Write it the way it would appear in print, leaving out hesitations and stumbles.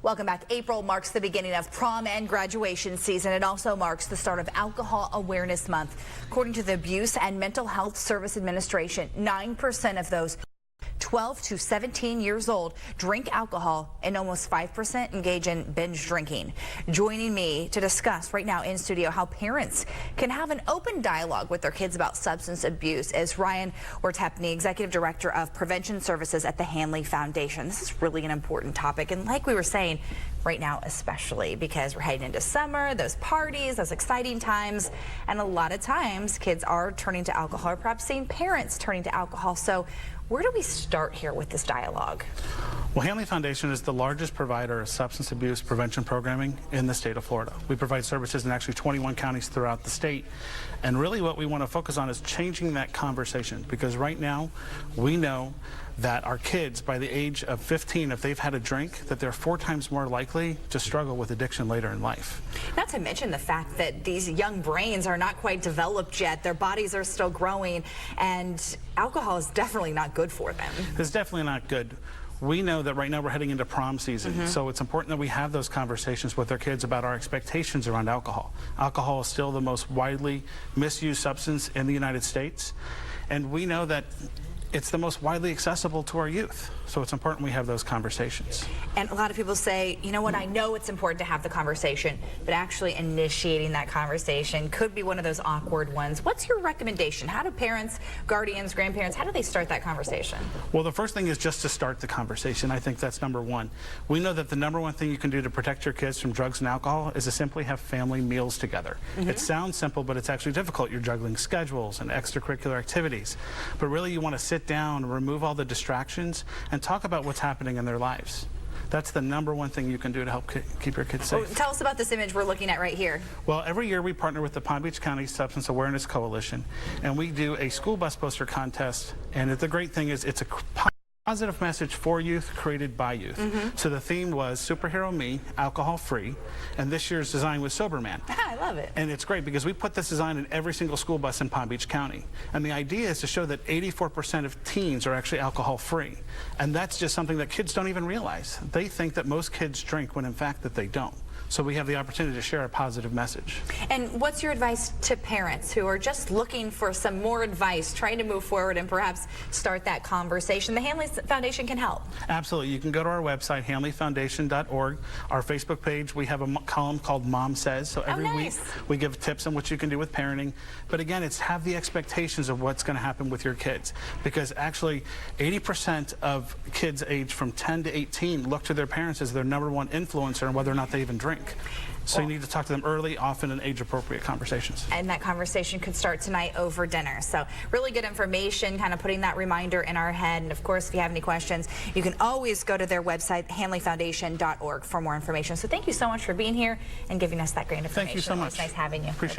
Welcome back. April marks the beginning of prom and graduation season. It also marks the start of Alcohol Awareness Month. According to the Abuse and Mental Health Service Administration, 9% of those 12 to 17 years old drink alcohol, and almost 5% engage in binge drinking. Joining me to discuss right now in studio how parents can have an open dialogue with their kids about substance abuse is Wertepny, Executive Director of Prevention Services at the Hanley Foundation. This is really an important topic, and like we were saying, right now especially because we're heading into summer, those parties, those exciting times, and a lot of times kids are turning to alcohol, or perhaps seeing parents turning to alcohol. So where do we start here with this dialogue? Well, Hanley Foundation is the largest provider of substance abuse prevention programming in the state of Florida. We provide services in actually 21 counties throughout the state. And really what we want to focus on is changing that conversation, because right now we know that our kids, by the age of 15, if they've had a drink, that they're 4 times more likely to struggle with addiction later in life. Not to mention the fact that these young brains are not quite developed yet. Their bodies are still growing, and alcohol is definitely not good for them. It's definitely not good. We know that right now we're heading into prom season, so it's important that we have those conversations with our kids about our expectations around alcohol. Alcohol is still the most widely misused substance in the United States, and we know that it's the most widely accessible to our youth. So it's important we have those conversations. And a lot of people say, you know what, I know it's important to have the conversation, but actually initiating that conversation could be one of those awkward ones. What's your recommendation? How do parents, guardians, grandparents, how do they start that conversation? Well, the first thing is just to start the conversation. I think that's number one. We know that the number one thing you can do to protect your kids from drugs and alcohol is to simply have family meals together. It sounds simple, but it's actually difficult. You're juggling schedules and extracurricular activities. But really you want to sit down and remove all the distractions and talk about what's happening in their lives. That's the number one thing you can do to help keep your kids safe. Oh, tell us about this image we're looking at right here. Well, every year we partner with the Palm Beach County Substance Awareness Coalition, and we do a school bus poster contest. And the great thing is it's a positive message for youth, created by youth. So the theme was Superhero Me, Alcohol Free, and this year's design was Sober Man. I love it. And it's great because we put this design in every single school bus in Palm Beach County. And the idea is to show that 84% of teens are actually alcohol free. And that's just something that kids don't even realize. They think that most kids drink when in fact that they don't. So we have the opportunity to share a positive message. And what's your advice to parents who are just looking for some more advice, trying to move forward and perhaps start that conversation? The Hanley Foundation can help. Absolutely. You can go to our website, hanleyfoundation.org. Our Facebook page, we have a column called Mom Says. So every week we give tips on what you can do with parenting. But again, it's have the expectations of what's going to happen with your kids. Because actually 80% of kids aged from 10 to 18 look to their parents as their #1 influencer on whether or not they even drink. So you need to talk to them early, often in age-appropriate conversations. And that conversation could start tonight over dinner. So really good information, kind of putting that reminder in our head. And of course, if you have any questions, you can always go to their website, hanleyfoundation.org, for more information. So thank you so much for being here and giving us that great information. Thank you so much. It's nice having you. Appreciate it.